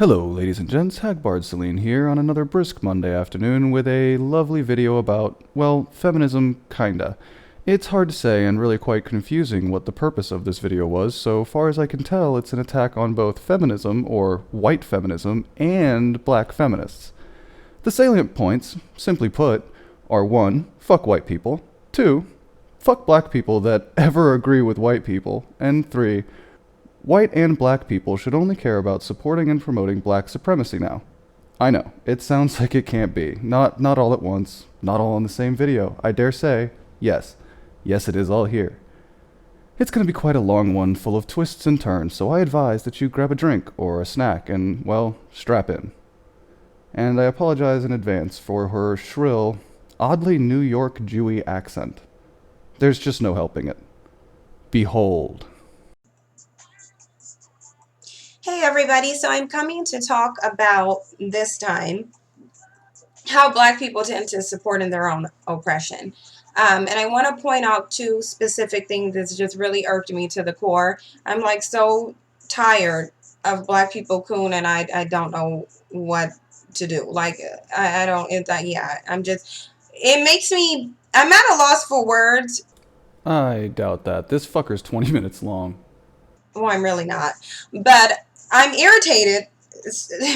Hello, ladies and gents, Hagbard Celine here on another brisk Monday afternoon with a lovely video about, well, feminism, kinda. It's hard to say and really quite confusing what the purpose of this video was. So far as I can tell, it's an attack on both feminism, or white feminism, and black feminists. The salient points, simply put, are 1. Fuck white people, 2. Fuck black people that ever agree with white people, and 3. White and black people should only care about supporting and promoting black supremacy now. I know, it sounds like it can't be. Not all at once, not all in the same video. I dare say, yes. Yes, it is all here. It's going to be quite a long one full of twists and turns, so I advise that you grab a drink or a snack and, well, strap in. And I apologize in advance for her shrill, oddly New York Jewy accent. There's just no helping it. Behold. Hey everybody, so I'm coming to talk about this time how black people tend to support in their own oppression. And I want to point out 2 specific things that's just really irked me to the core. I'm like so tired of black people coon and I don't know what to do. Like I don't, it makes me, I'm at a loss for words. I doubt that. This fucker's 20 minutes long. Well, I'm really not. But I'm irritated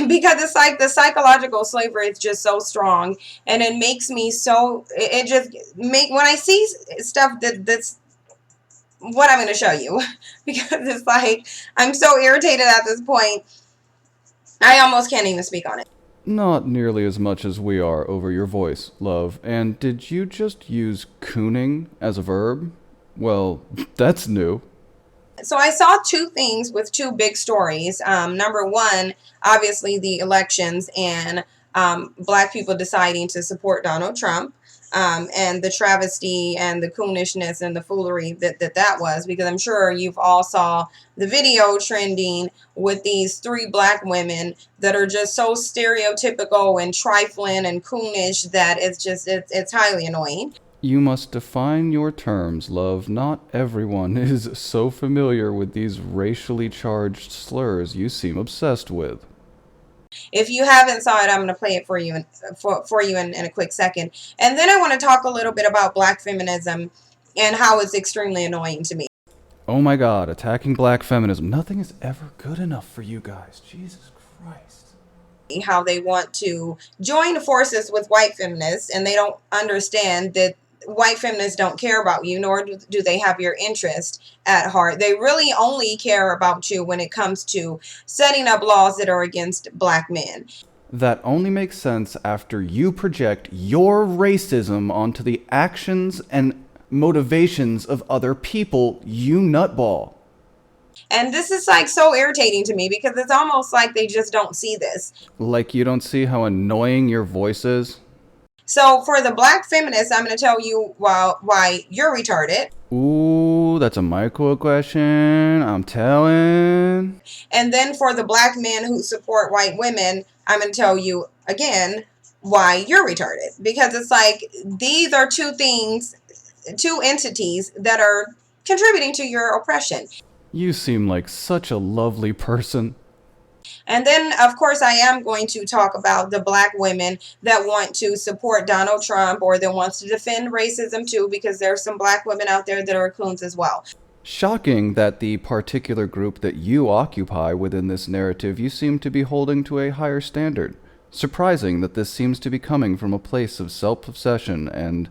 because it's like the psychological slavery is just so strong, and it makes me so, it just make, when I see stuff that's what I'm going to show you, because it's like, I'm so irritated at this point, I almost can't even speak on it. Not nearly as much as we are over your voice, love. And did you just use cooning as a verb? Well, that's new. So I saw 2 things with 2 big stories. Number 1, obviously the elections and black people deciding to support Donald Trump, and the travesty and the coonishness and the foolery that was, because I'm sure you've all saw the video trending with these 3 black women that are just so stereotypical and trifling and coonish that it's highly annoying. You must define your terms, love. Not everyone is so familiar with these racially charged slurs you seem obsessed with. If you haven't saw it, I'm going to play it for you in a quick second. And then I want to talk a little bit about black feminism and how it's extremely annoying to me. Oh my god, attacking black feminism. Nothing is ever good enough for you guys. Jesus Christ. How they want to join forces with white feminists, and they don't understand that white feminists don't care about you, nor do they have your interest at heart. They really only care about you when it comes to setting up laws that are against black men. That only makes sense after you project your racism onto the actions and motivations of other people, you nutball. And this is like so irritating to me because it's almost like they just don't see this. Like you don't see how annoying your voice is? So for the black feminists, I'm going to tell you why you're retarded. Ooh, that's a microaggression, I'm telling. And then for the black men who support white women, I'm going to tell you again why you're retarded. Because it's like these are 2 things, 2 entities that are contributing to your oppression. You seem like such a lovely person. And then, of course, I am going to talk about the black women that want to support Donald Trump or that wants to defend racism too, because there's some black women out there that are coons as well. Shocking that the particular group that you occupy within this narrative you seem to be holding to a higher standard. Surprising that this seems to be coming from a place of self-obsession and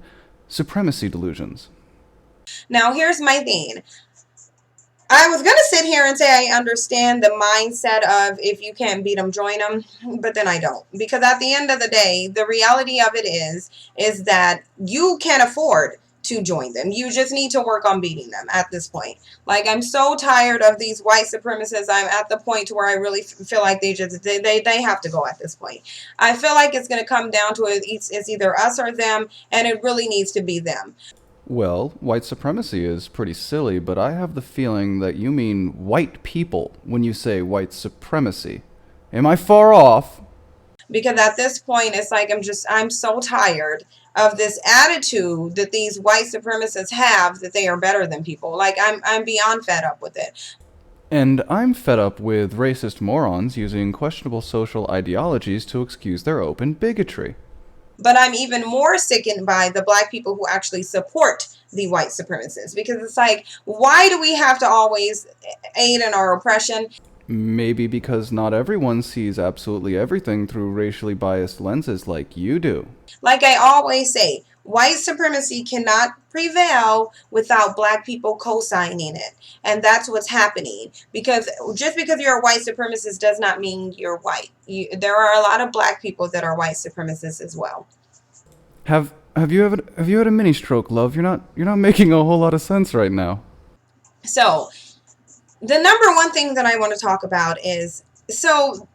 supremacy delusions. Now, here's my thing. I was going to sit here and say I understand the mindset of if you can't beat them, join them, but then I don't. Because at the end of the day, the reality of it is that you can't afford to join them. You just need to work on beating them at this point. Like, I'm so tired of these white supremacists. I'm at the point where I really feel like they have to go at this point. I feel like it's going to come down to it's either us or them, and it really needs to be them. Well, white supremacy is pretty silly, but I have the feeling that you mean white people when you say white supremacy. Am I far off? Because at this point, it's like I'm so tired of this attitude that these white supremacists have that they are better than people. Like, I'm beyond fed up with it. And I'm fed up with racist morons using questionable social ideologies to excuse their open bigotry. But I'm even more sickened by the black people who actually support the white supremacists, because it's like, why do we have to always aid in our oppression? Maybe because not everyone sees absolutely everything through racially biased lenses like you do. Like I always say, white supremacy cannot prevail without black people co-signing it. And that's what's happening. Because just because you're a white supremacist does not mean you're white. There are a lot of black people that are white supremacists as well. Have you had a mini stroke, love? You're not making a whole lot of sense right now. So the number one thing that I want to talk about is, so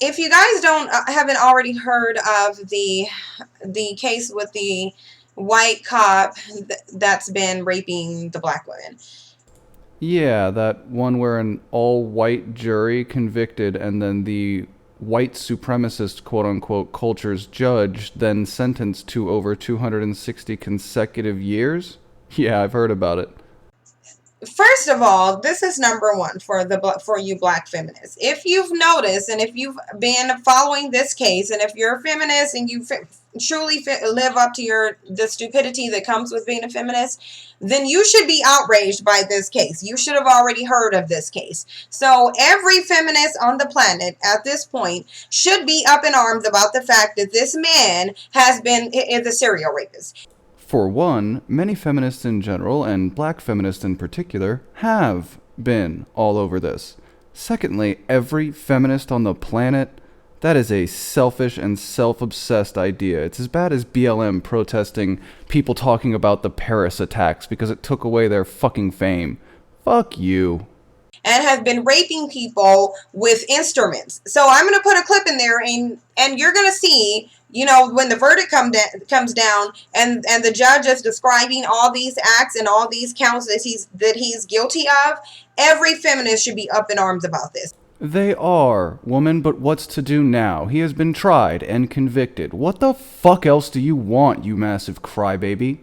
if you guys haven't already heard of the case with the white cop that's been raping the black women. Yeah, that one where an all-white jury convicted and then the white supremacist quote-unquote culture's judge then sentenced to over 260 consecutive years? Yeah, I've heard about it. First of all, this is number one for you black feminists. If you've noticed, and if you've been following this case, and if you're a feminist and you truly live up to the stupidity that comes with being a feminist, then you should be outraged by this case. You should have already heard of this case. So every feminist on the planet at this point should be up in arms about the fact that this man is a serial rapist. For one, many feminists in general, and black feminists in particular, have been all over this. Secondly, every feminist on the planet, that is a selfish and self-obsessed idea. It's as bad as BLM protesting people talking about the Paris attacks because it took away their fucking fame. Fuck you. And have been raping people with instruments. So I'm going to put a clip in there, and you're going to see, when the verdict comes down, and the judge is describing all these acts and all these counts that he's guilty of. Every feminist should be up in arms about this. They are, woman, but what's to do now? He has been tried and convicted. What the fuck else do you want, you massive crybaby?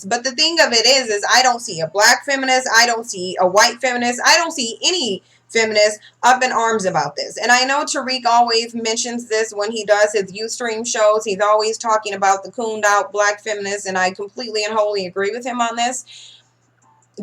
But the thing of it is I don't see a black feminist, I don't see a white feminist, I don't see any feminists up in arms about this. And I know Tariq always mentions this when he does his Ustream shows. He's always talking about the cooned out black feminists, and I completely and wholly agree with him on this.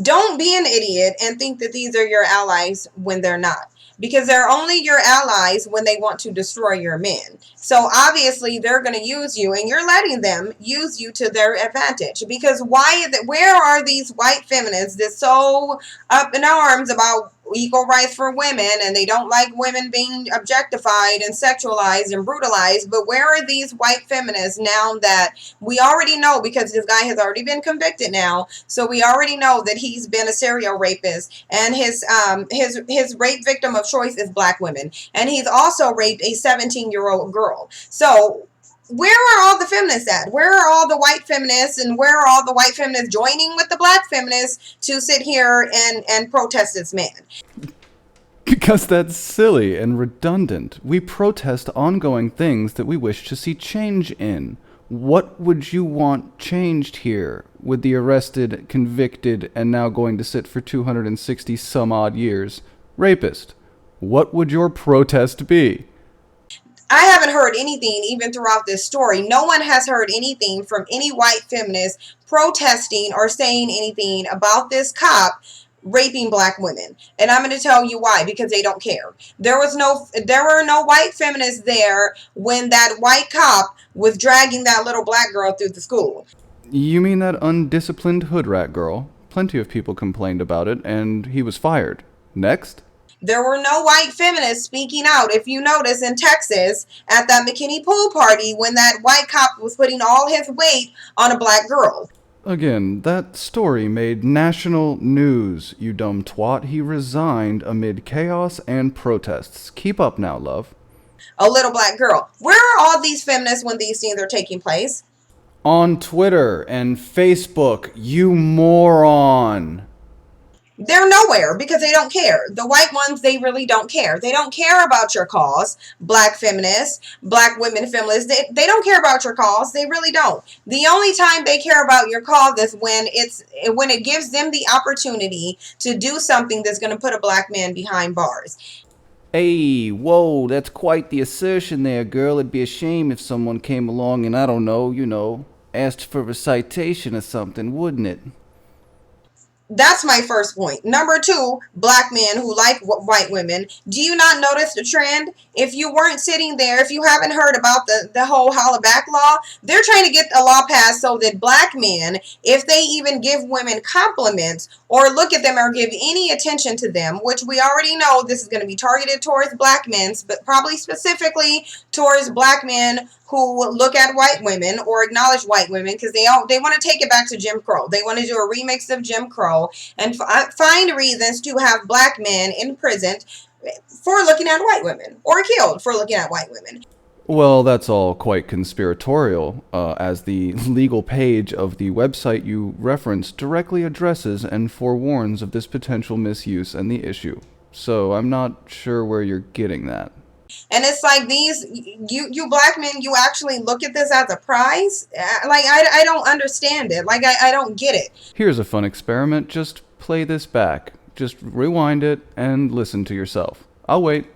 Don't be an idiot and think that these are your allies when they're not. Because they're only your allies when they want to destroy your men. So obviously they're going to use you, and you're letting them use you to their advantage. Because where are these white feminists that's so up in arms about equal rights for women, and they don't like women being objectified and sexualized and brutalized? But where are these white feminists now that we already know, because this guy has already been convicted now, so we already know that he's been a serial rapist, and his rape victim of choice is black women, and he's also raped a 17-year-old girl. So where are all the feminists at? Where are all the white feminists, and where are all the white feminists joining with the black feminists to sit here and protest this man? Because that's silly and redundant. We protest ongoing things that we wish to see change in. What would you want changed here with the arrested, convicted, and now going to sit for 260 some odd years rapist? What would your protest be? I haven't heard anything even throughout this story. No one has heard anything from any white feminist protesting or saying anything about this cop raping black women. And I'm going to tell you why. Because they don't care. There were no white feminists there when that white cop was dragging that little black girl through the school. You mean that undisciplined hood rat girl? Plenty of people complained about it, and he was fired. Next? There were no white feminists speaking out, if you notice, in Texas at that McKinney pool party when that white cop was putting all his weight on a black girl. Again, that story made national news, you dumb twat. He resigned amid chaos and protests. Keep up now, love. A little black girl. Where are all these feminists when these things are taking place? On Twitter and Facebook, you moron. They're nowhere because they don't care. The white ones, they really don't care. They don't care about your cause. Black feminists, black women feminists, they don't care about your cause. They really don't. The only time they care about your cause is when it gives them the opportunity to do something that's going to put a black man behind bars. Hey, whoa, that's quite the assertion there, girl. It'd be a shame if someone came along and, I don't know, asked for a citation or something, wouldn't it? That's my first point. Number two, black men who like white women. Do you not notice the trend? If you weren't sitting there, if you haven't heard about the whole holla back law, they're trying to get a law passed so that black men, if they even give women compliments or look at them or give any attention to them, which we already know this is going to be targeted towards black men, but probably specifically towards black men who look at white women or acknowledge white women, because they want to take it back to Jim Crow. They want to do a remix of Jim Crow and find reasons to have black men imprisoned for looking at white women or killed for looking at white women. Well, that's all quite conspiratorial, as the legal page of the website you referenced directly addresses and forewarns of this potential misuse and the issue. So I'm not sure where you're getting that. And it's like you black men, you actually look at this as a prize? Like, I don't understand it. Like, I don't get it. Here's a fun experiment. Just play this back. Just rewind it and listen to yourself. I'll wait.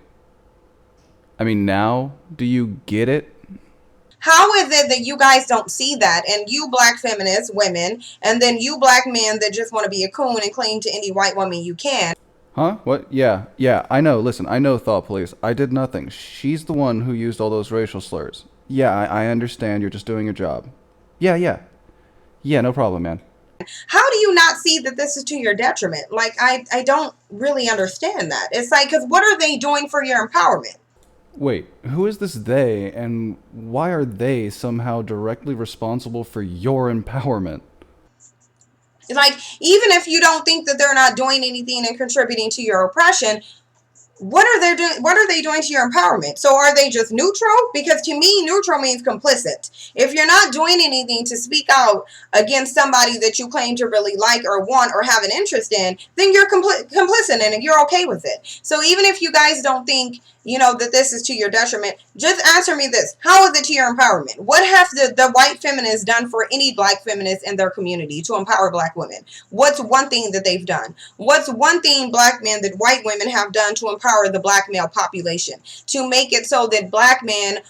I mean, now, do you get it? How is it that you guys don't see that? And you black feminist women, and then you black men that just want to be a coon and cling to any white woman you can. Huh? What? Yeah, I know. Listen, I know, Thought Police. I did nothing. She's the one who used all those racial slurs. Yeah, I understand. You're just doing your job. Yeah. Yeah, no problem, man. How do you not see that this is to your detriment? Like, I don't really understand that. It's like, because what are they doing for your empowerment? Wait, who is this they, and why are they somehow directly responsible for your empowerment? Like, even if you don't think that they're not doing anything and contributing to your oppression, what are they doing? What are they doing to your empowerment? So are they just neutral? Because to me, neutral means complicit. If you're not doing anything to speak out against somebody that you claim to really like or want or have an interest in, then you're complicit and you're okay with it. So even if you guys don't think, that this is to your detriment, just answer me this. How is it to your empowerment? What have the white feminists done for any black feminists in their community to empower black women? What's one thing that they've done? What's one thing black men that white women have done to empower the black male population? To make it so that black men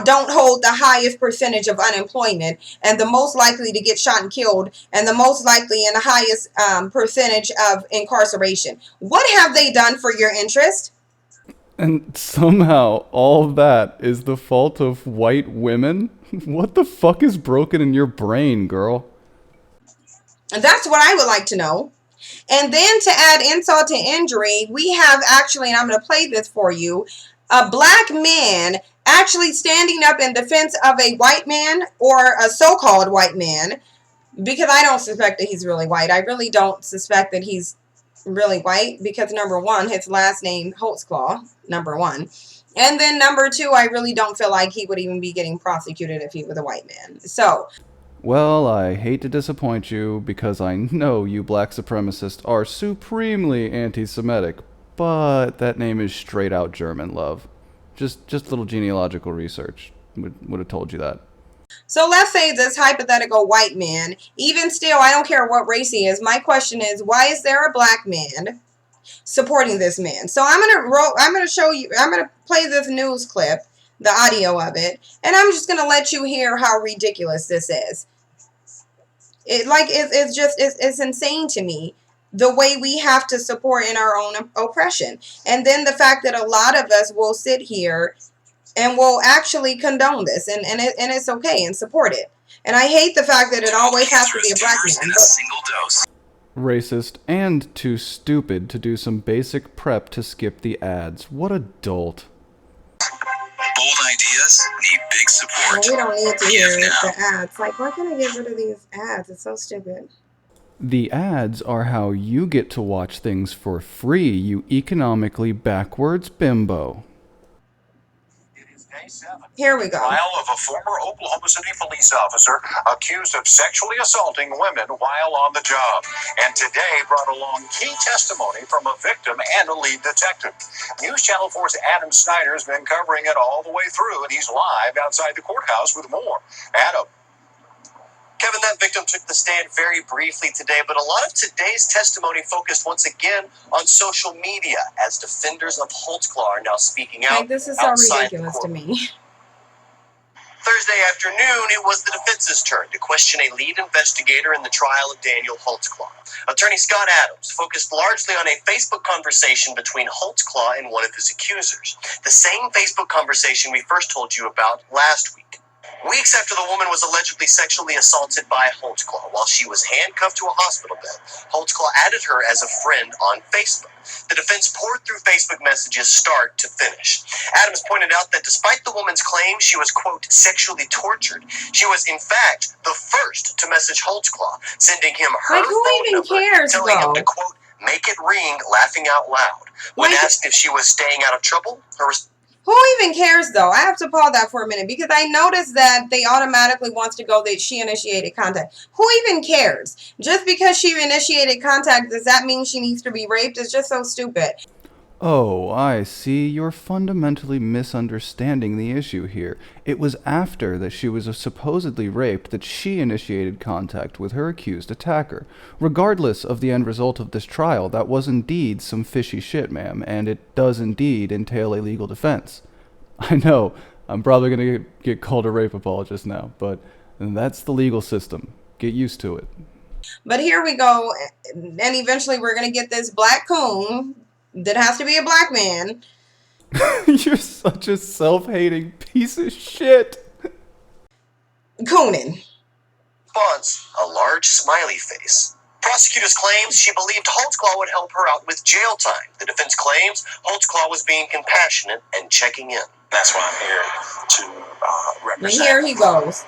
don't hold the highest percentage of unemployment and the most likely to get shot and killed and the most likely and the highest percentage of incarceration. What have they done for your interest? And somehow all that is the fault of white women? What the fuck is broken in your brain, girl? And that's what I would like to know. And then to add insult to injury, we have actually, and I'm going to play this for you, a black man actually standing up in defense of a white man or a so-called white man, because I don't suspect that he's really white. I really don't suspect that he's really white because, number one, his last name Holtzclaw, number one. And then number two, I really don't feel like he would even be getting prosecuted if he was a white man. So, well, I hate to disappoint you because I know you black supremacists are supremely anti-Semitic, but that name is straight out German, love. Just a little genealogical research would have told you that. So let's say this hypothetical white man, even still, I don't care what race he is. My question is, why is there a black man supporting this man? So I'm gonna show you. I'm gonna play this news clip, the audio of it, and I'm just gonna let you hear how ridiculous this is. It's insane to me, the way we have to support in our own oppression, and then the fact that a lot of us will sit here and will actually condone this, and it's okay and support it. And I hate the fact that it always has to be a black man. Racist and too stupid to do some basic prep to skip the ads. What a dolt. Bold ideas need big support. Well, we don't need to hear the ads. Like, why can't I get rid of these ads? It's so stupid. The ads are how you get to watch things for free, you economically backwards bimbo. Here we go. Trial of a former Oklahoma City police officer accused of sexually assaulting women while on the job. And today brought along key testimony from a victim and a lead detective. News Channel 4's Adam Snyder's been covering it all the way through, and he's live outside the courthouse with more. Adam. Kevin, that victim took the stand very briefly today, but a lot of today's testimony focused once again on social media as defenders of Holtzclaw are now speaking out. Like, this is so ridiculous to me. Thursday afternoon, it was the defense's turn to question a lead investigator in the trial of Daniel Holtzclaw. Attorney Scott Adams focused largely on a Facebook conversation between Holtzclaw and one of his accusers. The same Facebook conversation we first told you about last week. Weeks after the woman was allegedly sexually assaulted by Holtzclaw while she was handcuffed to a hospital bed, Holtzclaw added her as a friend on Facebook. The defense poured through Facebook messages start to finish. Adams pointed out that despite the woman's claim she was, quote, sexually tortured, she was in fact the first to message Holtzclaw, sending him her Like, who phone even number, cares, telling him though? to, quote, make it ring, laughing out loud. When Like- asked if she was staying out of trouble, her response Who even cares, though? I have to pause that for a minute because I noticed that they automatically wants to go that she initiated contact. Who even cares? Just because she initiated contact, does that mean she needs to be raped? It's just so stupid. Oh, I see. You're fundamentally misunderstanding the issue here. It was after that she was supposedly raped that she initiated contact with her accused attacker. Regardless of the end result of this trial, that was indeed some fishy shit, ma'am, and it does indeed entail a legal defense. I know, I'm probably gonna get called a rape apologist now, but that's the legal system. Get used to it. But here we go, and eventually we're going to get this black coon that has to be a black man. You're such a self-hating piece of shit. Coonin. a large smiley face. Prosecutors claims she believed Holtzclaw would help her out with jail time. The defense claims Holtzclaw was being compassionate and checking in. That's why I'm here to And represent here he goes.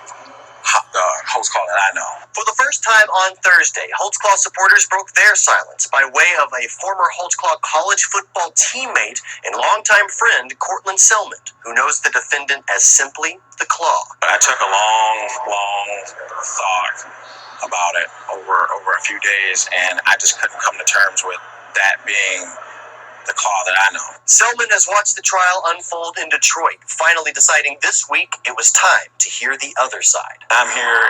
Holtzclaw that I know. For the first time on Thursday, Holtzclaw supporters broke their silence by way of a former Holtzclaw college football teammate and longtime friend, Cortland Selman, who knows the defendant as simply the Claw. I took a long thought about it over a few days, and I just couldn't come to terms with that being the Claw that I know. Selman has watched the trial unfold in Detroit, finally deciding this week it was time to hear the other side. I'm here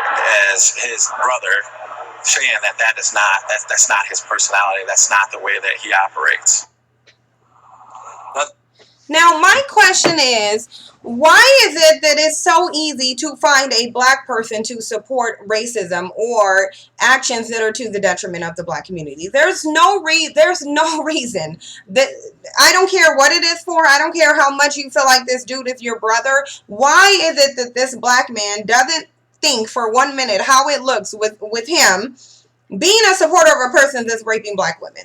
as his brother, saying that's not his personality. That's not the way that he operates. Now, my question is, why is it that it's so easy to find a black person to support racism or actions that are to the detriment of the black community? There's no reason that, I don't care what it is for. I don't care how much you feel like this dude is your brother. Why is it that this black man doesn't think for 1 minute how it looks with him being a supporter of a person that's raping black women?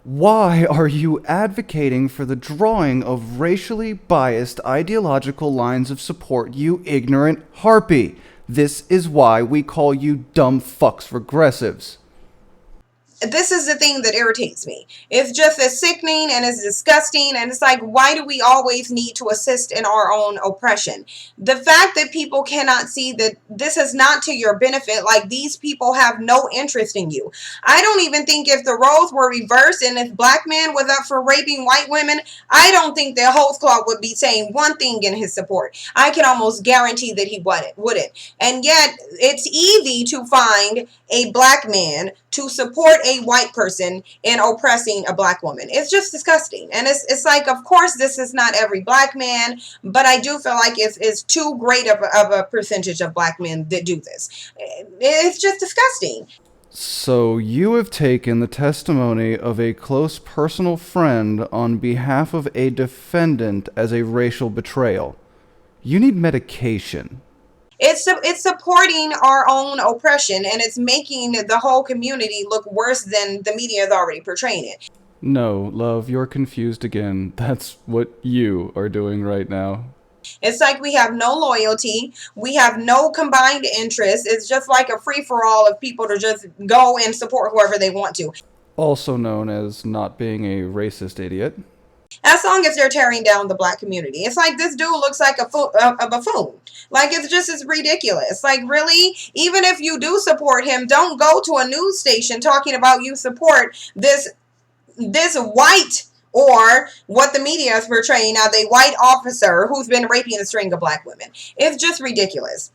Why are you advocating for the drawing of racially biased ideological lines of support, you ignorant harpy? This is why we call you dumb fucks regressives. This is the thing that irritates me. It's just as sickening and it's disgusting, and it's like, why do we always need to assist in our own oppression? The fact that people cannot see that this is not to your benefit, like these people have no interest in you. I don't even think if the roles were reversed and if black man was up for raping white women, I don't think that Holtzclaw would be saying one thing in his support. I can almost guarantee that he wouldn't. And yet, it's easy to find a black man to support a white person in oppressing a black woman. It's just disgusting. And it's like, of course, this is not every black man, but I do feel like it's too great of a percentage of black men that do this. It's just disgusting. So you have taken the testimony of a close personal friend on behalf of a defendant as a racial betrayal. You need medication. It's supporting our own oppression, and it's making the whole community look worse than the media is already portraying it. No, love, you're confused again. That's what you are doing right now. It's like we have no loyalty. We have no combined interests. It's just like a free-for-all of people to just go and support whoever they want to. Also known as not being a racist idiot. as long as they're tearing down the black community. It's like this dude looks like a buffoon. Like, it's ridiculous. Like, really? Even if you do support him, don't go to a news station talking about you support this white, or what the media is portraying as a white officer who's been raping a string of black women. It's just ridiculous.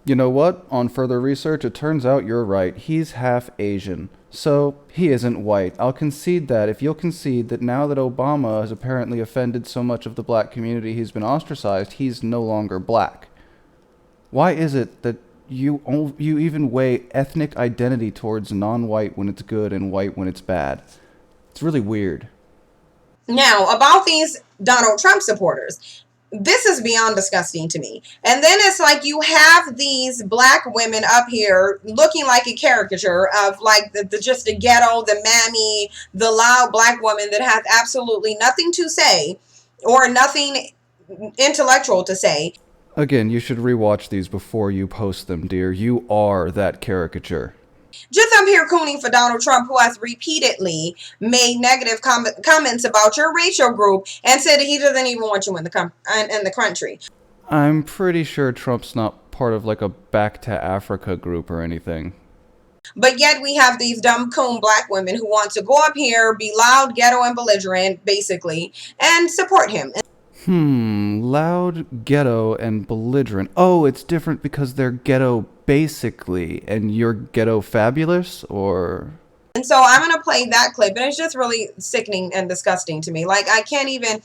You know what? On further research, it turns out you're right. He's half Asian. So, he isn't white. I'll concede that if you'll concede that now that Obama has apparently offended so much of the black community he's been ostracized, he's no longer black. Why is it that you even weigh ethnic identity towards non-white when it's good and white when it's bad? It's really weird. Now, about these Donald Trump supporters, this is beyond disgusting to me. And then it's like you have these black women up here looking like a caricature of like just the ghetto, the mammy, the loud black woman that has absolutely nothing to say or nothing intellectual to say. Again, you should rewatch these before you post them, dear. You are that caricature. Just up here cooning for Donald Trump, who has repeatedly made negative comments about your racial group and said that he doesn't even want you in the country. I'm pretty sure Trump's not part of like a Back to Africa group or anything. But yet we have these dumb coon black women who want to go up here, be loud, ghetto, and belligerent, basically, and support him. Loud, ghetto, and belligerent. Oh, it's different because they're ghetto basically, and you're ghetto fabulous, or... And so I'm going to play that clip, and it's just really sickening and disgusting to me. Like, I can't even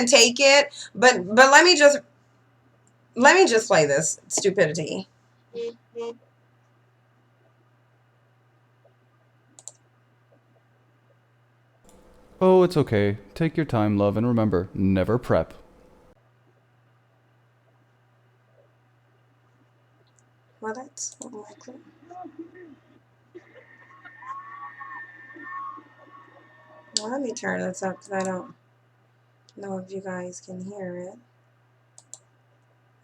take it, but let me just play this stupidity. Oh, it's okay. Take your time, love, and remember, never prep. Well, that's not my clip. Well, let me turn this up because I don't know if you guys can hear it.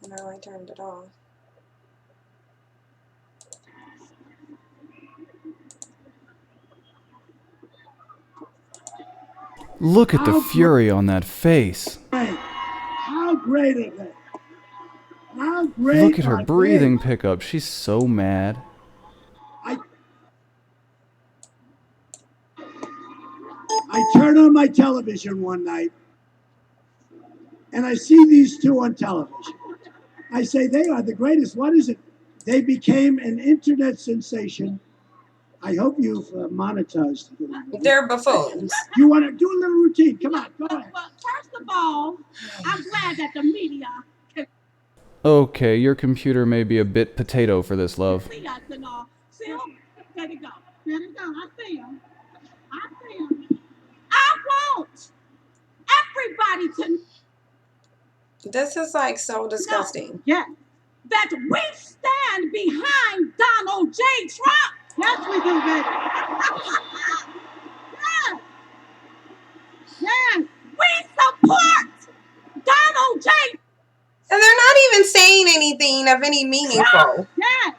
No, I turned it off. Look at the fury on that face. How great are they? How great. Look at her breathing pickup. She's so mad. I turn on my television one night and I see these two on television. I say, they are the greatest. What is it? They became an internet sensation. I hope you've monetized it. They're buffoons. You want to do a little routine? Come on, go ahead. Well, first of all, I'm glad that the media can Okay, your computer may be a bit potato for this, love. see us and all. See 'em? There it go. There it go. I see 'em. I see 'em. I want everybody to This is like so disgusting. know that we stand behind Donald J. Trump. Yes, we do, baby. Yes. Yes. We support Donald J. And they're not even saying anything of any meaningful. Yes.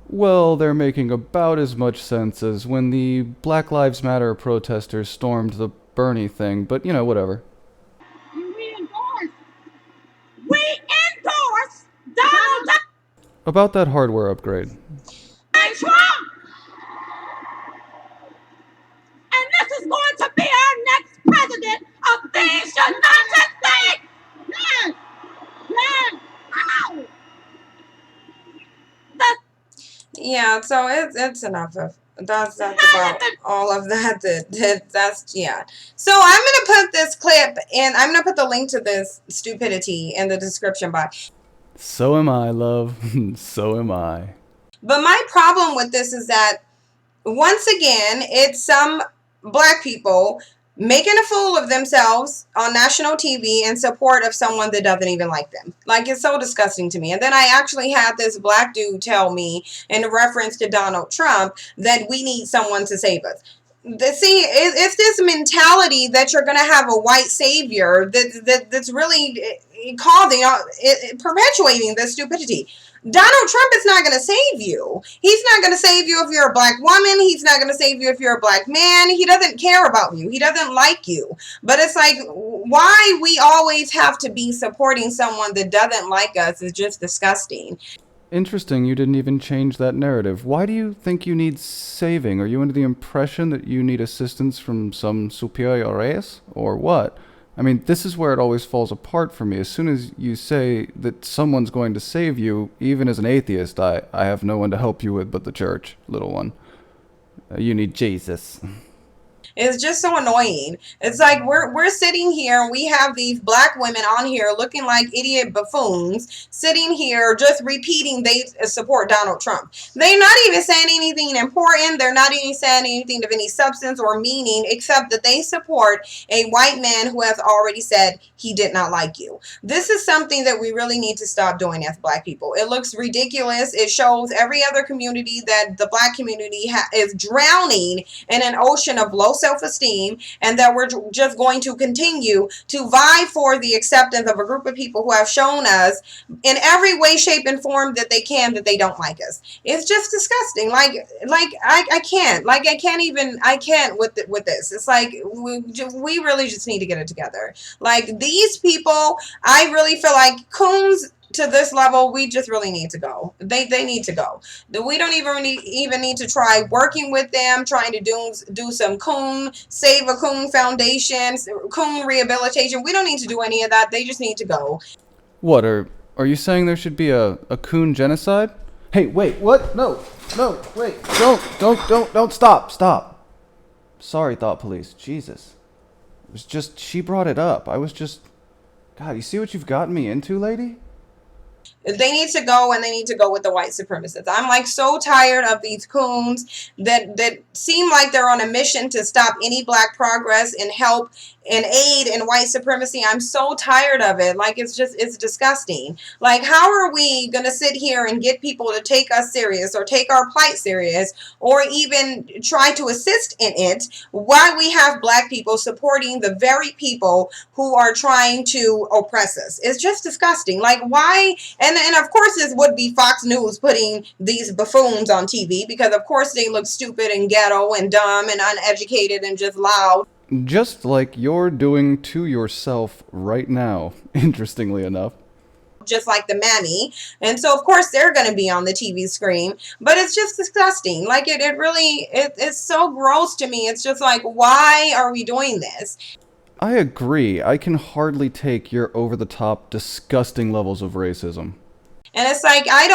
Well, they're making about as much sense as when the Black Lives Matter protesters stormed the Bernie thing, but you know, whatever. We endorse Donald J. About that hardware upgrade. Trump. And this is going to be our next president of these United States. Yes. Yes. Ow. Yeah, so it's enough of that's about all of that. That's yeah. So I'm gonna put this clip and I'm gonna put the link to this stupidity in the description box. So am I, love. So am I. But my problem with this is that once again, it's some black people making a fool of themselves on national TV in support of someone that doesn't even like them. Like, it's so disgusting to me. And then I actually had this black dude tell me in reference to Donald Trump that we need someone to save us. It's this mentality that you're going to have a white savior that's really causing, perpetuating this stupidity. Donald Trump is not going to save you. He's not going to save you if you're a black woman. He's not going to save you if you're a black man. He doesn't care about you. He doesn't like you. But it's like, why we always have to be supporting someone that doesn't like us is just disgusting. Interesting, you didn't even change that narrative. Why do you think you need saving? Are you under the impression that you need assistance from some superior race? Or what? I mean, this is where it always falls apart for me. As soon as you say that someone's going to save you, even as an atheist, I have no one to help you with but the church, little one. You need Jesus. It's just so annoying. It's like we're sitting here and we have these black women on here looking like idiot buffoons, sitting here just repeating they support Donald Trump. They're not even saying anything important. They're not even saying anything of any substance or meaning except that they support a white man who has already said he did not like you. This is something that we really need to stop doing as black people. It looks ridiculous. It shows every other community that the black community is drowning in an ocean of low self-esteem, and that we're just going to continue to vie for the acceptance of a group of people who have shown us in every way, shape, and form that they can that they don't like us. It's just disgusting. I can't with this. It's like we really just need to get it together. Like these people, I really feel like coons to this level, we just really need to go. They need to go. We don't even need to try working with them, trying to do some coon, save a coon foundation, coon rehabilitation. We don't need to do any of that. They just need to go. What, are you saying there should be a coon genocide? Hey, wait, what? No, wait, don't, stop. Sorry, Thought Police, Jesus. It was just, she brought it up. I was just, God, you see what you've gotten me into, lady? They need to go, and they need to go with the white supremacists. I'm like so tired of these coons that seem like they're on a mission to stop any black progress and help and aid in white supremacy. I'm so tired of it. Like it's disgusting. Like how are we going to sit here and get people to take us serious or take our plight serious or even try to assist in it while we have black people supporting the very people who are trying to oppress us? It's just disgusting. Like why? And of course this would be Fox News putting these buffoons on TV because of course they look stupid and ghetto and dumb and uneducated and just loud. Just like you're doing to yourself right now, interestingly enough. Just like the mammy. And so of course they're going to be on the TV screen, but it's just disgusting. Like it's so gross to me. It's just like, why are we doing this? I agree. I can hardly take your over-the-top, disgusting levels of racism. And it's like, I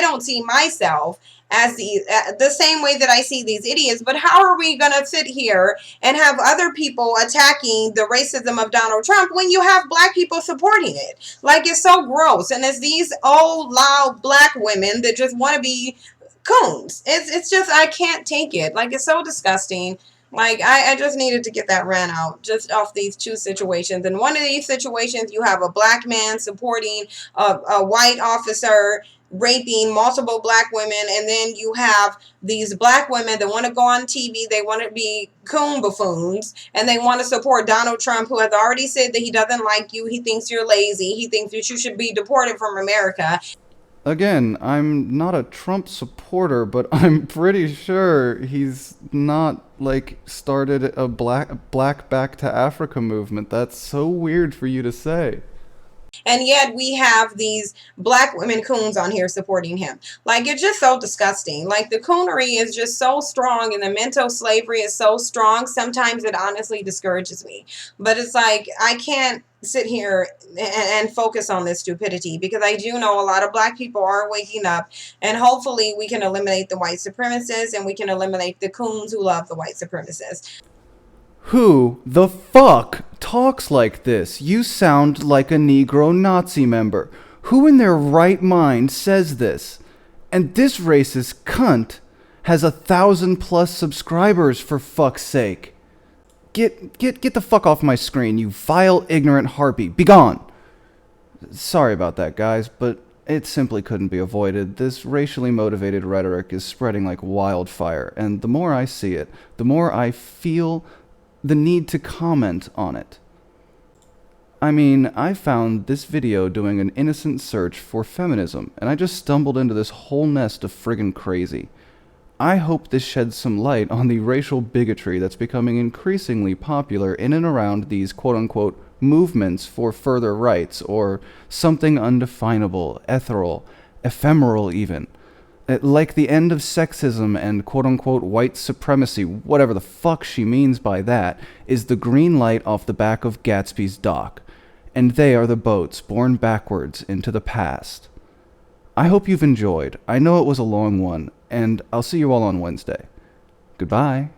don't see myself as the same way that I see these idiots, but how are we going to sit here and have other people attacking the racism of Donald Trump when you have black people supporting it? Like, it's so gross. And it's these old, loud black women that just want to be coons. It's just, I can't take it. Like, it's so disgusting. Like, I just needed to get that rant out just off these two situations. In one of these situations, you have a black man supporting a white officer raping multiple black women, and then you have these black women that want to go on TV, they want to be coon buffoons, and they want to support Donald Trump, who has already said that he doesn't like you, he thinks you're lazy, he thinks that you should be deported from America. Again, I'm not a Trump supporter, but I'm pretty sure he's not, like, started a black back to Africa movement. That's so weird for you to say. And yet we have these black women coons on here supporting him. Like, it's just so disgusting. Like, the coonery is just so strong and the mental slavery is so strong. Sometimes it honestly discourages me. But it's like, I can't sit here and focus on this stupidity because I do know a lot of black people are waking up, and hopefully we can eliminate the white supremacists and we can eliminate the coons who love the white supremacists. Who the fuck talks like this? You sound like a Negro Nazi member. Who in their right mind says this? And this racist cunt has 1,000+ subscribers, for fuck's sake. Get the fuck off my screen, you vile, ignorant harpy. Be gone. Sorry about that, guys, but It simply couldn't be avoided. This racially motivated rhetoric is spreading like wildfire, and the more I see it, the more I feel the need to comment on it. I mean, I found this video doing an innocent search for feminism, and I just stumbled into this whole nest of friggin' crazy. I hope this sheds some light on the racial bigotry that's becoming increasingly popular in and around these quote-unquote movements for further rights, or something undefinable, ethereal, ephemeral even. Like the end of sexism and quote-unquote white supremacy, whatever the fuck she means by that, is the green light off the back of Gatsby's dock. And they are the boats borne backwards into the past. I hope you've enjoyed. I know it was a long one, and I'll see you all on Wednesday. Goodbye.